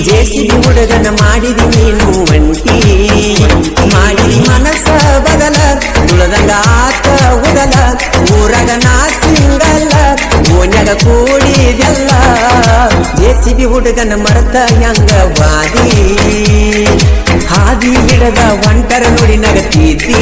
JCB ಹುಡುಗನ ಮಾಡಿದಿ ನೀನು ಒಂಟಿ ಮಾಡಿದಿ ಮನಸ್ಸ ಬದಲ ತುಳದಂಗ ಆತ ಉದಲ ಊರಾಗ ನಾ ಸಿಂಗಲ್ಲ ಓನ್ಯಾಗ ಕೂಡಿದೆಲ್ಲ ಜೆಸಿಬಿ ಹುಡುಗನ ಮರತ ಹೆಂಗ ವಾದಿ ಹಾದಿ ಹಿಡದ ಒಂಟರ ನುಡಿ ನಗತೀತಿ